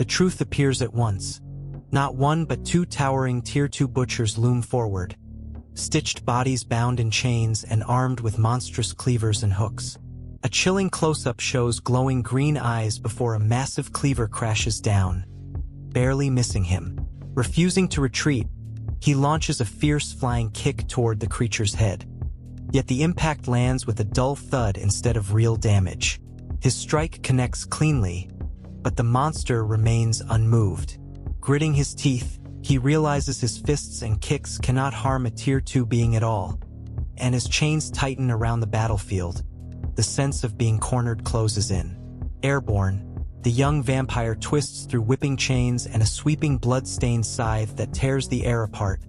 the truth appears at once. Not one but two towering Tier 2 butchers loom forward, stitched bodies bound in chains and armed with monstrous cleavers and hooks. A chilling close-up shows glowing green eyes before a massive cleaver crashes down, barely missing him. Refusing to retreat, he launches a fierce flying kick toward the creature's head. Yet the impact lands with a dull thud instead of real damage. His strike connects cleanly, but the monster remains unmoved. Gritting his teeth, he realizes his fists and kicks cannot harm a Tier 2 being at all, and as chains tighten around the battlefield, the sense of being cornered closes in. Airborne, the young vampire twists through whipping chains and a sweeping blood-stained scythe that tears the air apart.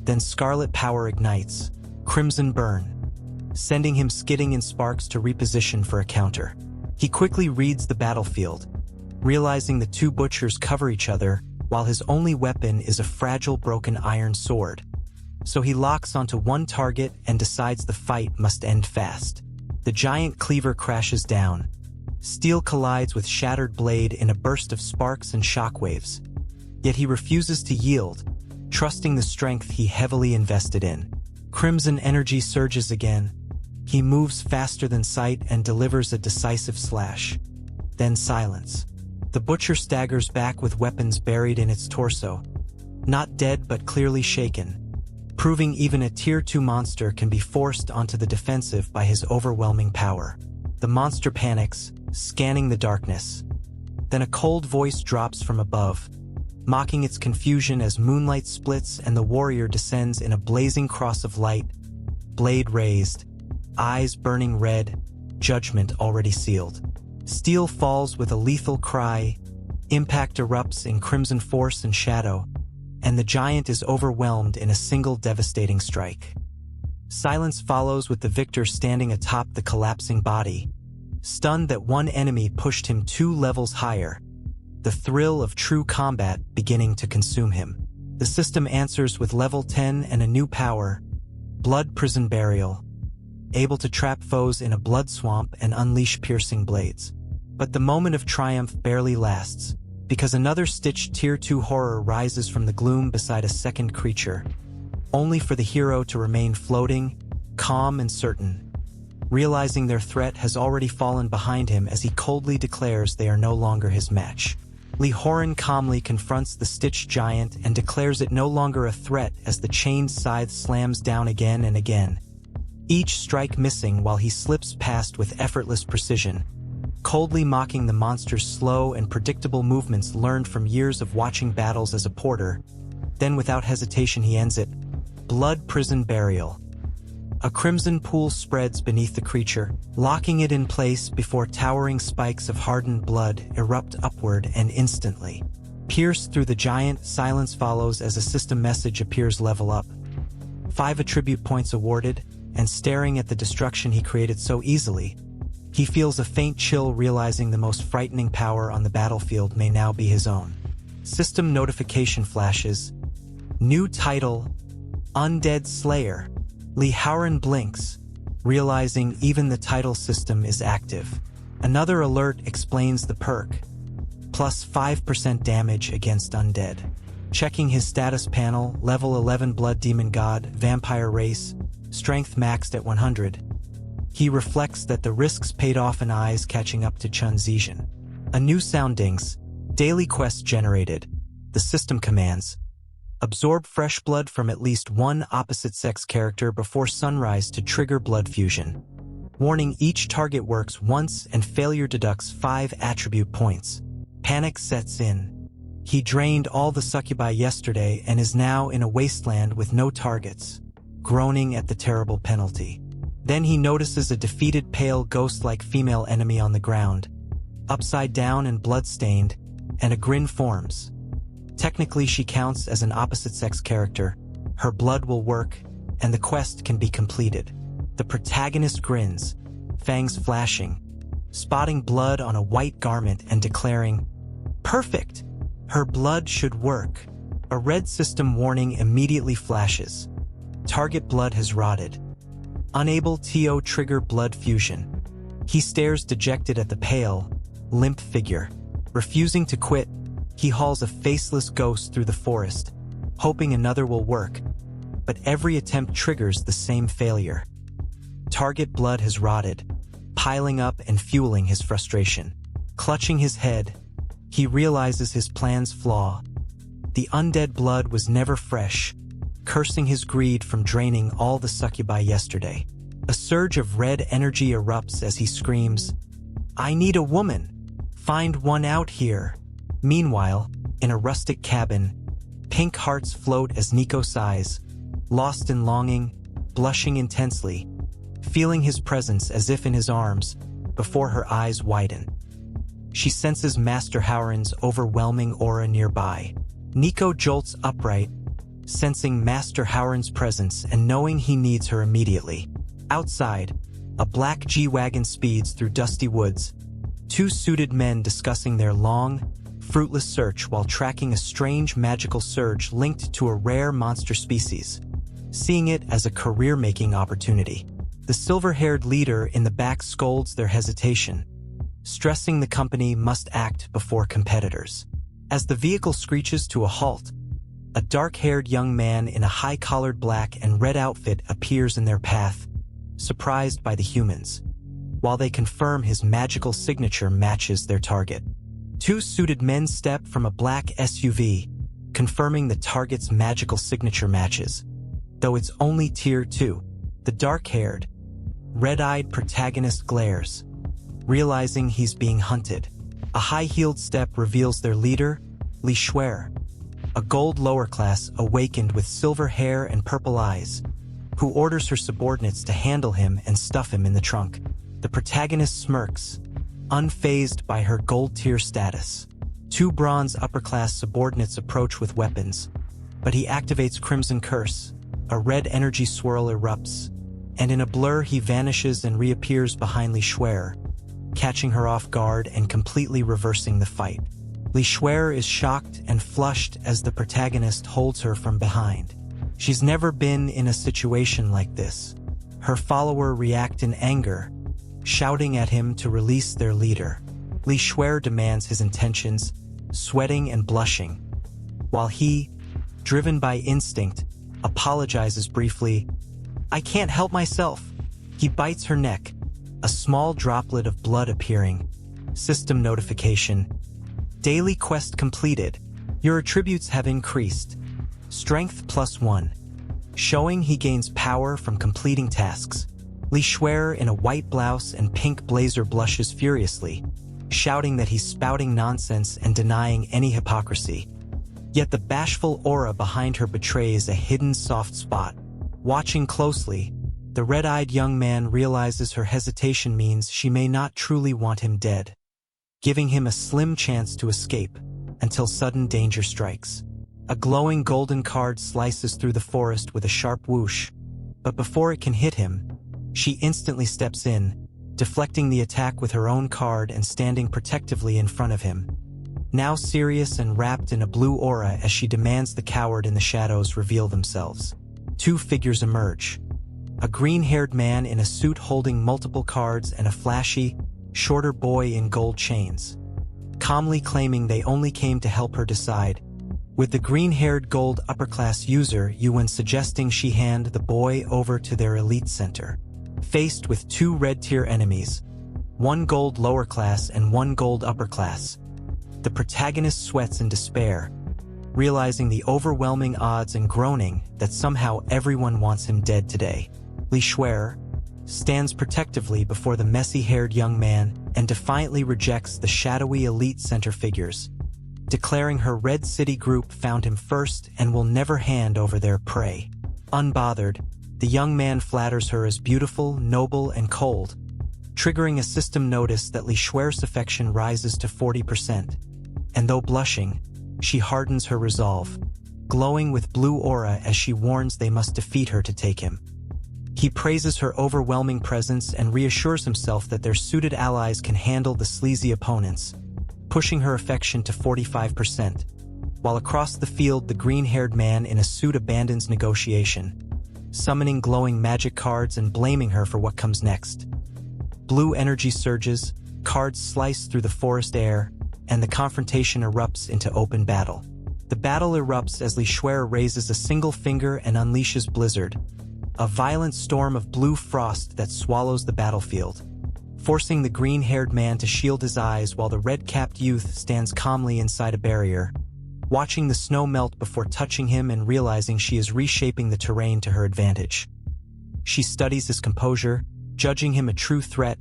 Then scarlet power ignites, crimson burn, sending him skidding in sparks to reposition for a counter. He quickly reads the battlefield, realizing the two butchers cover each other while his only weapon is a fragile broken iron sword. So he locks onto one target and decides the fight must end fast. The giant cleaver crashes down. Steel collides with shattered blade in a burst of sparks and shockwaves. Yet he refuses to yield, trusting the strength he heavily invested in. Crimson energy surges again. He moves faster than sight and delivers a decisive slash. Then silence. The butcher staggers back with weapons buried in its torso. Not dead but clearly shaken, proving even a Tier 2 monster can be forced onto the defensive by his overwhelming power. The monster panics, scanning the darkness. Then a cold voice drops from above, mocking its confusion as moonlight splits and the warrior descends in a blazing cross of light, blade raised, eyes burning red, judgment already sealed. Steel falls with a lethal cry, impact erupts in crimson force and shadow, and the giant is overwhelmed in a single devastating strike. Silence follows with the victor standing atop the collapsing body, stunned that one enemy pushed him 2 levels higher, the thrill of true combat beginning to consume him. The system answers with level 10 and a new power, Blood Prison Burial, able to trap foes in a blood swamp and unleash piercing blades. But the moment of triumph barely lasts, because another stitched Tier 2 horror rises from the gloom beside a second creature, only for the hero to remain floating, calm and certain, realizing their threat has already fallen behind him as he coldly declares they are no longer his match. Harem calmly confronts the stitched giant and declares it no longer a threat as the chained scythe slams down again and again, each strike missing while he slips past with effortless precision, coldly mocking the monster's slow and predictable movements learned from years of watching battles as a porter. Then without hesitation he ends it. Blood Prison Burial. A crimson pool spreads beneath the creature, locking it in place before towering spikes of hardened blood erupt upward and instantly. Pierced through the giant, silence follows as a system message appears. Level up. 5 attribute points awarded, and staring at the destruction he created so easily, he feels a faint chill realizing the most frightening power on the battlefield may now be his own. System notification flashes. New title, Undead Slayer. Harem blinks, realizing even the title system is active. Another alert explains the perk, plus 5% damage against undead. Checking his status panel, level 11 Blood Demon God, Vampire Race, Strength maxed at 100. He reflects that the risks paid off in eyes catching up to Chun Zhejian. A new soundings, daily quest generated. The system commands, absorb fresh blood from at least one opposite-sex character before sunrise to trigger blood fusion. Warning, each target works once and failure deducts 5 attribute points. Panic sets in. He drained all the succubi yesterday and is now in a wasteland with no targets, groaning at the terrible penalty. Then he notices a defeated pale ghost-like female enemy on the ground, upside down and blood-stained, and a grin forms. Technically she counts as an opposite-sex character, her blood will work, and the quest can be completed. The protagonist grins, fangs flashing, spotting blood on a white garment and declaring, "Perfect! Her blood should work." A red system warning immediately flashes. Target blood has rotted. Unable to trigger blood fusion. He stares dejected at the pale, limp figure. Refusing to quit, He hauls a faceless ghost through the forest, hoping another will work, but every attempt triggers the same failure. Target blood has rotted, piling up and fueling his frustration. Clutching his head, he realizes his plan's flaw. The undead blood was never fresh, cursing his greed from draining all the succubi yesterday. A surge of red energy erupts as he screams, "I need a woman! Find one out here!" Meanwhile, in a rustic cabin, pink hearts float as Nico sighs, lost in longing, blushing intensely, feeling his presence as if in his arms, before her eyes widen. She senses Master Harem's overwhelming aura nearby. Nico jolts upright, sensing Master Harem's presence and knowing he needs her immediately. Outside, a black G-Wagon speeds through dusty woods, two suited men discussing their long, fruitless search while tracking a strange magical surge linked to a rare monster species, seeing it as a career-making opportunity. The silver-haired leader in the back scolds their hesitation, stressing the company must act before competitors. As the vehicle screeches to a halt, a dark-haired young man in a high-collared black and red outfit appears in their path, surprised by the humans, while they confirm his magical signature matches their target. Two suited men step from a black SUV, confirming the target's magical signature matches. Though it's only Tier 2, the dark-haired, red-eyed protagonist glares, realizing he's being hunted. A high-heeled step reveals their leader, CONQUERE, a gold lower class awakened with silver hair and purple eyes, who orders her subordinates to handle him and stuff him in the trunk. The protagonist smirks, unfazed by her gold-tier status. Two bronze upper-class subordinates approach with weapons, but he activates Crimson Curse. A red energy swirl erupts, and in a blur he vanishes and reappears behind CONQUERE, catching her off guard and completely reversing the fight. CONQUERE is shocked and flushed as the protagonist holds her from behind. She's never been in a situation like this. Her follower react in anger, shouting at him to release their leader. CONQUERE demands his intentions, sweating and blushing, while he, driven by instinct, apologizes briefly. "I can't help myself." He bites her neck, a small droplet of blood appearing. System notification. Daily quest completed. Your attributes have increased. Strength +1. Showing he gains power from completing tasks. CONQUERE in a white blouse and pink blazer blushes furiously, shouting that he's spouting nonsense and denying any hypocrisy. Yet the bashful aura behind her betrays a hidden soft spot. Watching closely, the red-eyed young man realizes her hesitation means she may not truly want him dead, giving him a slim chance to escape until sudden danger strikes. A glowing golden card slices through the forest with a sharp whoosh, but before it can hit him, she instantly steps in, deflecting the attack with her own card and standing protectively in front of him, now serious and wrapped in a blue aura as she demands the coward in the shadows reveal themselves. Two figures emerge. A green-haired man in a suit holding multiple cards and a flashy, shorter boy in gold chains, calmly claiming they only came to help her decide, with the green-haired gold upper-class user Yuan suggesting she hand the boy over to their elite center. Faced with two red-tier enemies, one gold lower class and one gold upper class, the protagonist sweats in despair, realizing the overwhelming odds and groaning that somehow everyone wants him dead today. CONQUERE stands protectively before the messy-haired young man and defiantly rejects the shadowy elite center figures, declaring her Red City group found him first and will never hand over their prey. Unbothered, the young man flatters her as beautiful, noble, and cold, triggering a system notice that CONQUERE's affection rises to 40%. And though blushing, she hardens her resolve, glowing with blue aura as she warns they must defeat her to take him. He praises her overwhelming presence and reassures himself that their suited allies can handle the sleazy opponents, pushing her affection to 45%, while across the field the green-haired man in a suit abandons negotiation, summoning glowing magic cards and blaming her for what comes next. Blue energy surges, cards slice through the forest air, and the confrontation erupts into open battle. The battle erupts as CONQUERE raises a single finger and unleashes Blizzard, a violent storm of blue frost that swallows the battlefield, forcing the green-haired man to shield his eyes while the red-capped youth stands calmly inside a barrier, watching the snow melt before touching him and realizing she is reshaping the terrain to her advantage. She studies his composure, judging him a true threat,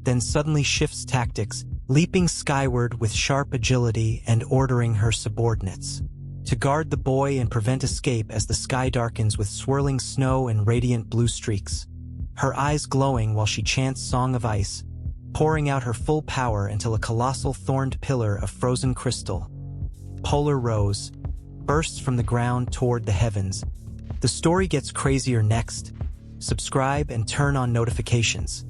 then suddenly shifts tactics, leaping skyward with sharp agility and ordering her subordinates to guard the boy and prevent escape as the sky darkens with swirling snow and radiant blue streaks, her eyes glowing while she chants Song of Ice, pouring out her full power until a colossal thorned pillar of frozen crystal, Polar Rose, bursts from the ground toward the heavens. The story gets crazier next. Subscribe and turn on notifications.